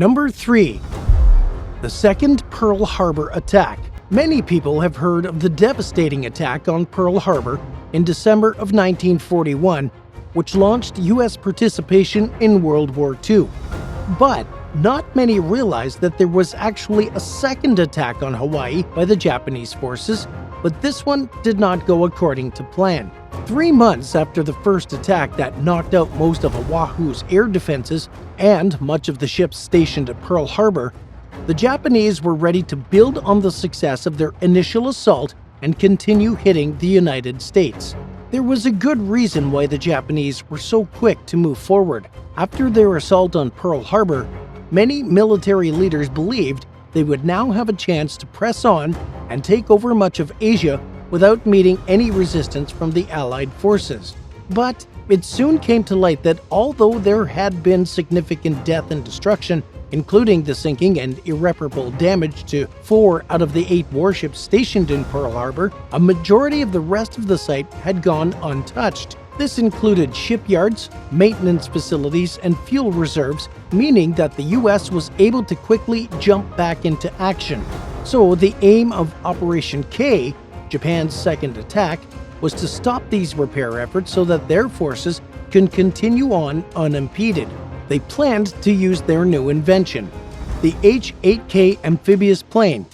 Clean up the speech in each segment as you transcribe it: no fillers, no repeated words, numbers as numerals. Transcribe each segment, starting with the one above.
Number 3. The Second Pearl Harbor Attack. Many people have heard of the devastating attack on Pearl Harbor in December of 1941, which launched U.S. participation in World War II. But not many realized that there was actually a second attack on Hawaii by the Japanese forces, but this one did not go according to plan. 3 months after the first attack that knocked out most of Oahu's air defenses and much of the ships stationed at Pearl Harbor, the Japanese were ready to build on the success of their initial assault and continue hitting the United States. There was a good reason why the Japanese were so quick to move forward. After their assault on Pearl Harbor, many military leaders believed they would now have a chance to press on and take over much of Asia without meeting any resistance from the Allied forces. But it soon came to light that although there had been significant death and destruction, including the sinking and irreparable damage to 4 out of the 8 warships stationed in Pearl Harbor, a majority of the rest of the site had gone untouched. This included shipyards, maintenance facilities, and fuel reserves, meaning that the U.S. was able to quickly jump back into action. So the aim of Operation K, Japan's second attack, was to stop these repair efforts so that their forces can continue on unimpeded. They planned to use their new invention, the H-8K amphibious plane.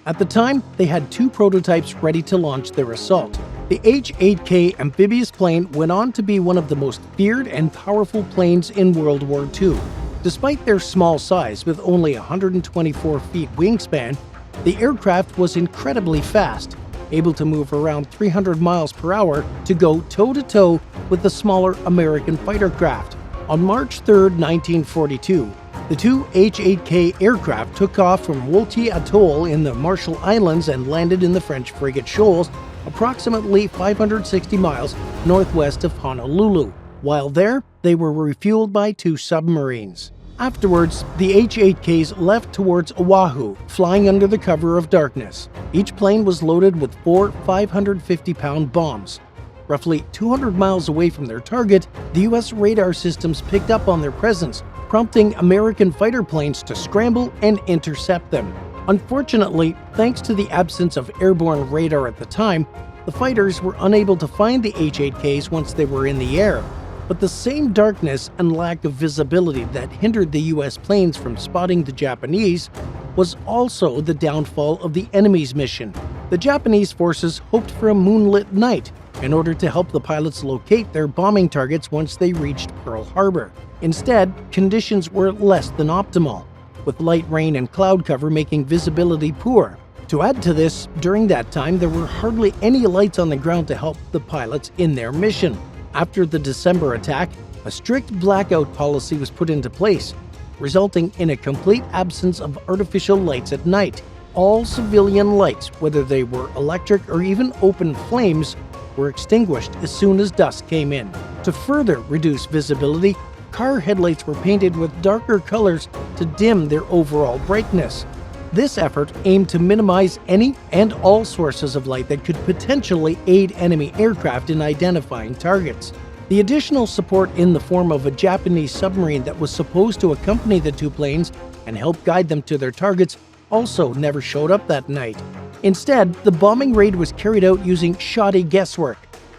At the time, they had 2 prototypes ready to launch their assault. The H-8K amphibious plane went on to be one of the most feared and powerful planes in World War II. Despite their small size, with only 124 feet wingspan, the aircraft was incredibly fast, able to move around 300 miles per hour to go toe-to-toe with the smaller American fighter craft. On March 3, 1942, the 2 H-8K aircraft took off from Woolwich Atoll in the Marshall Islands and landed in the French frigate Shoals, approximately 560 miles northwest of Honolulu. While there, they were refueled by 2 submarines. Afterwards, the H-8Ks left towards Oahu, flying under the cover of darkness. Each plane was loaded with 4 550-pound bombs. Roughly 200 miles away from their target, the U.S. radar systems picked up on their presence, prompting American fighter planes to scramble and intercept them. Unfortunately, thanks to the absence of airborne radar at the time, the fighters were unable to find the H-8Ks once they were in the air. But the same darkness and lack of visibility that hindered the U.S. planes from spotting the Japanese was also the downfall of the enemy's mission. The Japanese forces hoped for a moonlit night in order to help the pilots locate their bombing targets once they reached Pearl Harbor. Instead, conditions were less than optimal, with light rain and cloud cover making visibility poor. To add to this, during that time there were hardly any lights on the ground to help the pilots in their mission. After the December attack, a strict blackout policy was put into place, resulting in a complete absence of artificial lights at night. All civilian lights, whether they were electric or even open flames, were extinguished as soon as dusk came in. To further reduce visibility, car headlights were painted with darker colors to dim their overall brightness. This effort aimed to minimize any and all sources of light that could potentially aid enemy aircraft in identifying targets. The additional support in the form of a Japanese submarine that was supposed to accompany the 2 planes and help guide them to their targets also never showed up that night. Instead, the bombing raid was carried out using shoddy guesswork,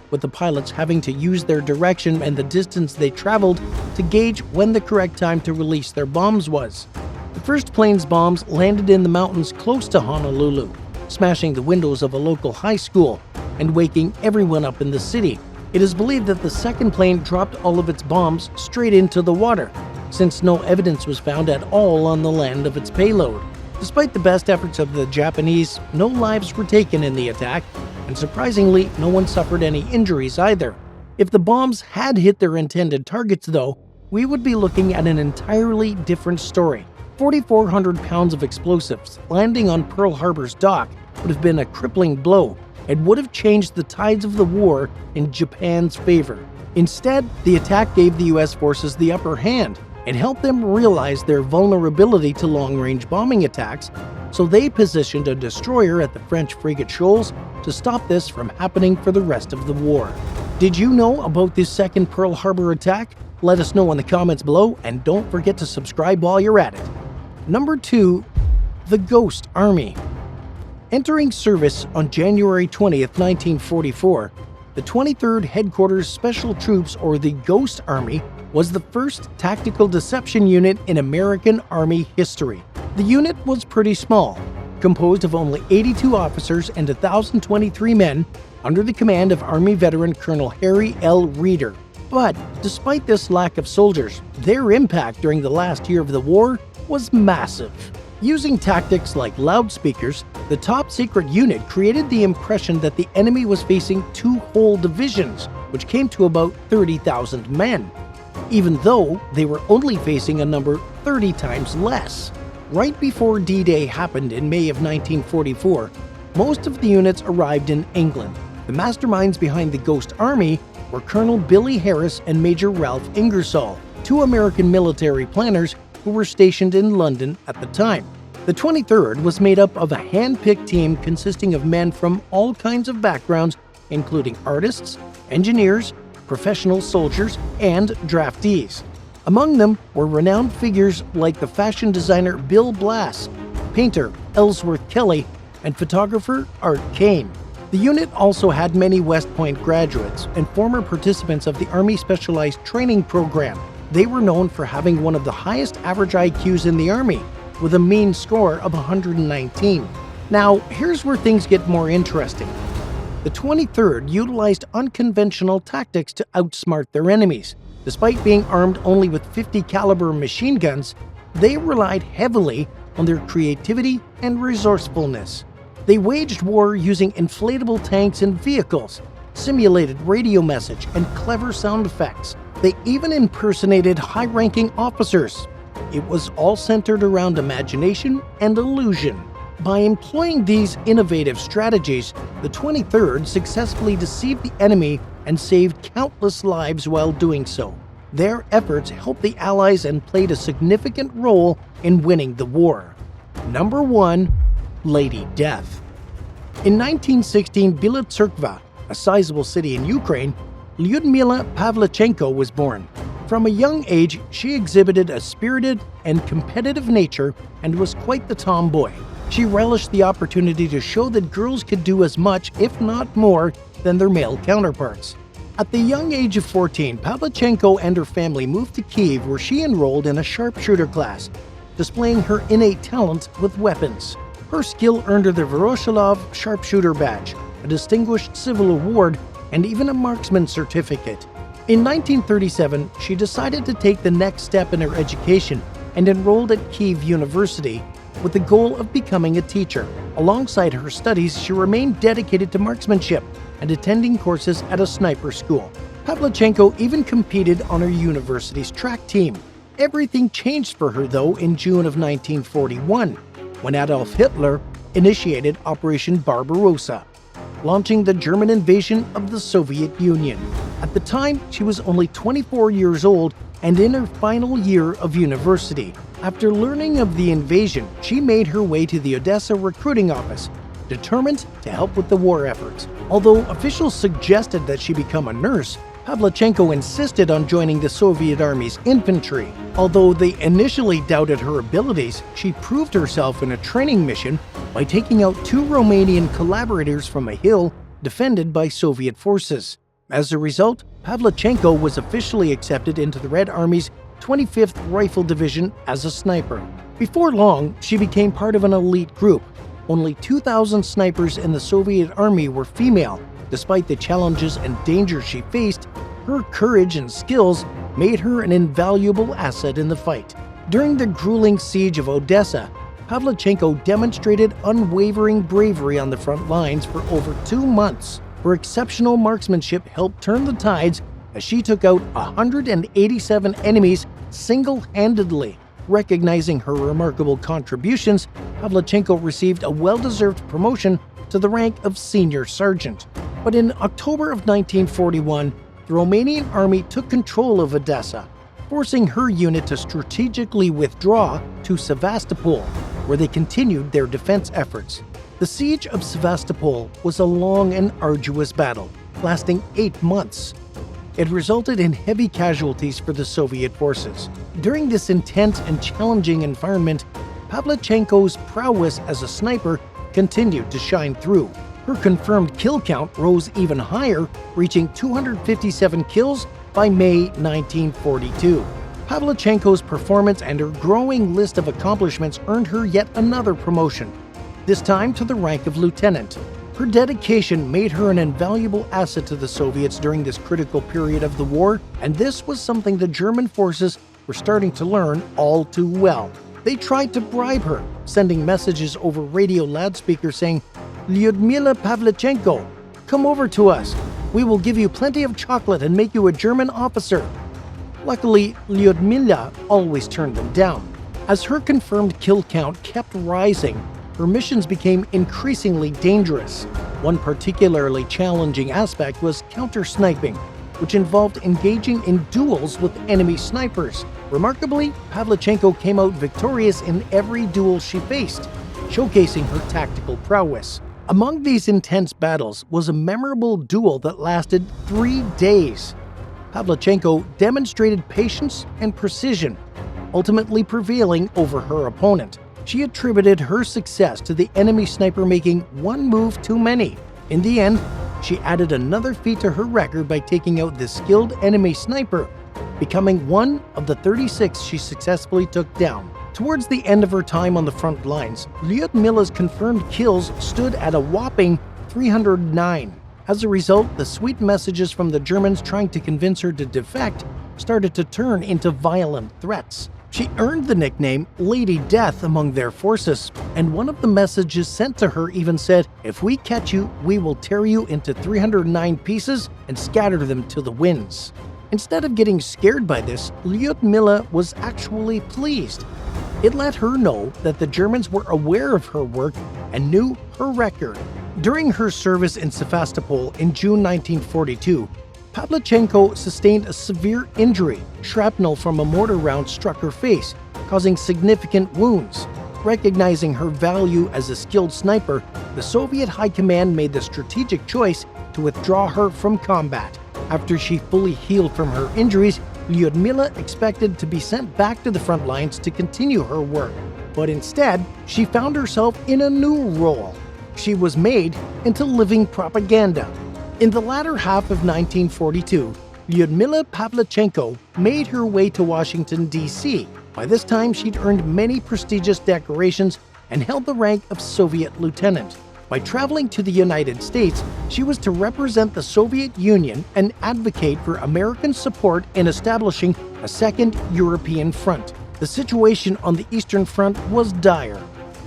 with the pilots having to use their direction and the distance they traveled to gauge when the correct time to release their bombs was. The first plane's bombs landed in the mountains close to Honolulu, smashing the windows of a local high school and waking everyone up in the city. It is believed that the second plane dropped all of its bombs straight into the water, since no evidence was found at all on the land of its payload. Despite the best efforts of the Japanese, no lives were taken in the attack, and surprisingly, no one suffered any injuries either. If the bombs had hit their intended targets, though, we would be looking at an entirely different story. 4,400 pounds of explosives landing on Pearl Harbor's dock would have been a crippling blow and would have changed the tides of the war in Japan's favor. Instead, the attack gave the U.S. forces the upper hand and helped them realize their vulnerability to long-range bombing attacks, so they positioned a destroyer at the French frigate Shoals to stop this from happening for the rest of the war. Did you know about this second Pearl Harbor attack? Let us know in the comments below, and don't forget to subscribe while you're at it. Number 2. The Ghost Army. Entering service on January 20th, 1944, the 23rd Headquarters Special Troops, or the Ghost Army, was the first tactical deception unit in American Army history. The unit was pretty small, composed of only 82 officers and 1,023 men under the command of Army veteran Colonel Harry L. Reeder. But despite this lack of soldiers, their impact during the last year of the war was massive. Using tactics like loudspeakers, the top-secret unit created the impression that the enemy was facing 2 whole divisions, which came to about 30,000 men, even though they were only facing a number 30 times less. Right before D-Day happened in May of 1944, most of the units arrived in England. The masterminds behind the Ghost Army were Colonel Billy Harris and Major Ralph Ingersoll, 2 American military planners who were stationed in London at the time. The 23rd was made up of a hand-picked team consisting of men from all kinds of backgrounds, including artists, engineers, professional soldiers, and draftees. Among them were renowned figures like the fashion designer Bill Blass, painter Ellsworth Kelly, and photographer Art Kane. The unit also had many West Point graduates and former participants of the Army Specialized Training Program. They were known for having one of the highest average IQs in the Army, with a mean score of 119. Now, here's where things get more interesting. The 23rd utilized unconventional tactics to outsmart their enemies. Despite being armed only with 50 caliber machine guns, they relied heavily on their creativity and resourcefulness. They waged war using inflatable tanks and vehicles, simulated radio message, and clever sound effects. They even impersonated high-ranking officers. It was all centered around imagination and illusion. By employing these innovative strategies, the 23rd successfully deceived the enemy and saved countless lives while doing so. Their efforts helped the Allies and played a significant role in winning the war. Number 1. Lady Death. In 1916, Bila Tserkva, a sizable city in Ukraine, Lyudmila Pavlichenko was born. From a young age, she exhibited a spirited and competitive nature and was quite the tomboy. She relished the opportunity to show that girls could do as much, if not more, than their male counterparts. At the young age of 14, Pavlichenko and her family moved to Kyiv, where she enrolled in a sharpshooter class, displaying her innate talent with weapons. Her skill earned her the Voroshilov Sharpshooter Badge, a distinguished civil award, and even a marksman certificate. In 1937, she decided to take the next step in her education and enrolled at Kyiv University with the goal of becoming a teacher. Alongside her studies, she remained dedicated to marksmanship and attending courses at a sniper school. Pavlichenko even competed on her university's track team. Everything changed for her, though, in June of 1941, when Adolf Hitler initiated Operation Barbarossa, launching the German invasion of the Soviet Union. At the time, she was only 24 years old and in her final year of university. After learning of the invasion, she made her way to the Odessa recruiting office, determined to help with the war efforts. Although officials suggested that she become a nurse, Pavlichenko insisted on joining the Soviet Army's infantry. Although they initially doubted her abilities, she proved herself in a training mission by taking out 2 Romanian collaborators from a hill defended by Soviet forces. As a result, Pavlichenko was officially accepted into the Red Army's 25th Rifle Division as a sniper. Before long, she became part of an elite group. Only 2,000 snipers in the Soviet Army were female. Despite the challenges and dangers she faced, her courage and skills made her an invaluable asset in the fight. During the grueling siege of Odessa, Pavlichenko demonstrated unwavering bravery on the front lines for over 2 months. Her exceptional marksmanship helped turn the tides as she took out 187 enemies single-handedly. Recognizing her remarkable contributions, Pavlichenko received a well-deserved promotion to the rank of senior sergeant. But in October of 1941, the Romanian army took control of Odessa, forcing her unit to strategically withdraw to Sevastopol, where they continued their defense efforts. The siege of Sevastopol was a long and arduous battle, lasting 8 months. It resulted in heavy casualties for the Soviet forces. During this intense and challenging environment, Pavlichenko's prowess as a sniper continued to shine through. Her confirmed kill count rose even higher, reaching 257 kills by May 1942. Pavlichenko's performance and her growing list of accomplishments earned her yet another promotion, this time to the rank of lieutenant. Her dedication made her an invaluable asset to the Soviets during this critical period of the war, and this was something the German forces were starting to learn all too well. They tried to bribe her, sending messages over radio loudspeakers saying, "Lyudmila Pavlichenko, come over to us. We will give you plenty of chocolate and make you a German officer." Luckily, Lyudmila always turned them down. As her confirmed kill count kept rising, her missions became increasingly dangerous. One particularly challenging aspect was counter-sniping, which involved engaging in duels with enemy snipers. Remarkably, Pavlichenko came out victorious in every duel she faced, showcasing her tactical prowess. Among these intense battles was a memorable duel that lasted 3 days. Pavlichenko demonstrated patience and precision, ultimately prevailing over her opponent. She attributed her success to the enemy sniper making one move too many. In the end, she added another feat to her record by taking out the skilled enemy sniper, becoming one of the 36 she successfully took down. Towards the end of her time on the front lines, Lyudmila's confirmed kills stood at a whopping 309. As a result, the sweet messages from the Germans trying to convince her to defect started to turn into violent threats. She earned the nickname Lady Death among their forces, and one of the messages sent to her even said, "If we catch you, we will tear you into 309 pieces and scatter them to the winds." Instead of getting scared by this, Lyudmila was actually pleased. It let her know that the Germans were aware of her work and knew her record. During her service in Sevastopol in June 1942, Pavlichenko sustained a severe injury. Shrapnel from a mortar round struck her face, causing significant wounds. Recognizing her value as a skilled sniper, the Soviet High Command made the strategic choice to withdraw her from combat. After she fully healed from her injuries, Lyudmila expected to be sent back to the front lines to continue her work. But instead, she found herself in a new role. She was made into living propaganda. In the latter half of 1942, Lyudmila Pavlichenko made her way to Washington, D.C. By this time, she'd earned many prestigious decorations and held the rank of Soviet lieutenant. By traveling to the United States, she was to represent the Soviet Union and advocate for American support in establishing a second European front. The situation on the Eastern Front was dire,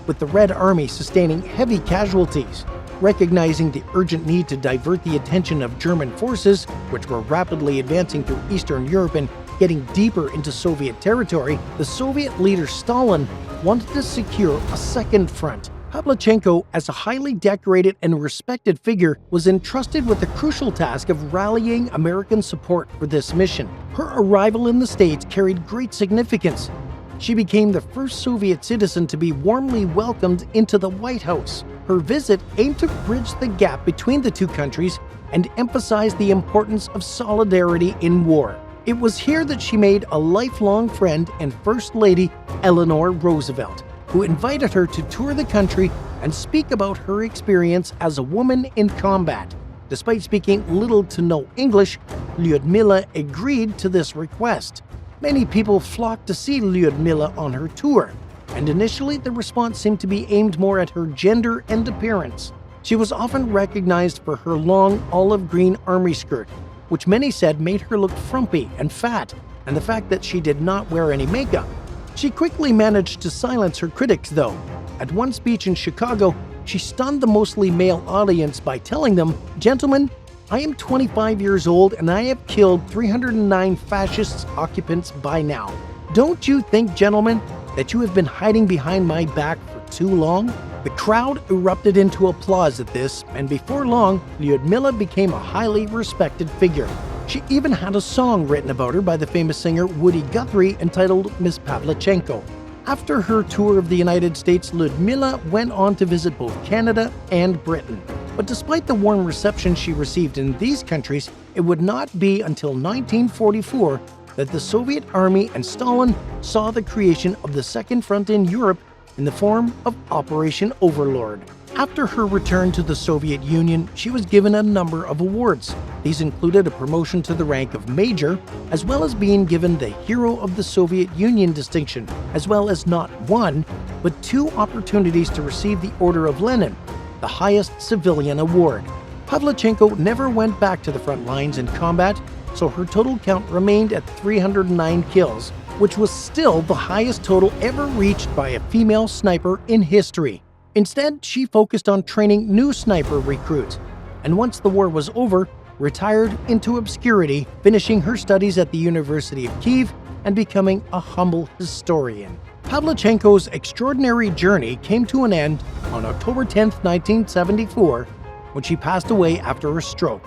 with the Red Army sustaining heavy casualties. Recognizing the urgent need to divert the attention of German forces, which were rapidly advancing through Eastern Europe and getting deeper into Soviet territory, the Soviet leader Stalin wanted to secure a second front. Pavlichenko, as a highly decorated and respected figure, was entrusted with the crucial task of rallying American support for this mission. Her arrival in the States carried great significance. She became the first Soviet citizen to be warmly welcomed into the White House. Her visit aimed to bridge the gap between the two countries and emphasize the importance of solidarity in war. It was here that she made a lifelong friend and First Lady Eleanor Roosevelt, who invited her to tour the country and speak about her experience as a woman in combat. Despite speaking little to no English, Lyudmila agreed to this request. Many people flocked to see Lyudmila on her tour, and initially the response seemed to be aimed more at her gender and appearance. She was often recognized for her long olive green army skirt, which many said made her look frumpy and fat, and the fact that she did not wear any makeup. She quickly managed to silence her critics, though. At one speech in Chicago, she stunned the mostly male audience by telling them, "Gentlemen, I am 25 years old and I have killed 309 fascist occupants by now. Don't you think, gentlemen, that you have been hiding behind my back for too long?" The crowd erupted into applause at this, and before long, Lyudmila became a highly respected figure. She even had a song written about her by the famous singer Woody Guthrie entitled Miss Pavlichenko. After her tour of the United States, Lyudmila went on to visit both Canada and Britain. But despite the warm reception she received in these countries, it would not be until 1944 that the Soviet Army and Stalin saw the creation of the Second Front in Europe in the form of Operation Overlord. After her return to the Soviet Union, she was given a number of awards. These included a promotion to the rank of Major, as well as being given the Hero of the Soviet Union distinction, as well as not one, but 2 opportunities to receive the Order of Lenin, the highest civilian award. Pavlichenko never went back to the front lines in combat, so her total count remained at 309 kills, which was still the highest total ever reached by a female sniper in history. Instead, she focused on training new sniper recruits, and once the war was over, retired into obscurity, finishing her studies at the University of Kyiv and becoming a humble historian. Pavlichenko's extraordinary journey came to an end on October 10, 1974, when she passed away after a stroke.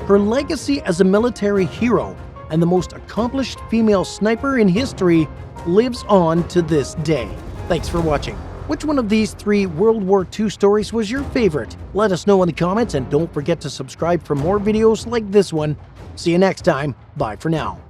Her legacy as a military hero and the most accomplished female sniper in history lives on to this day. Thanks for watching. Which one of these 3 World War II stories was your favorite? Let us know in the comments, and don't forget to subscribe for more videos like this one. See you next time. Bye for now.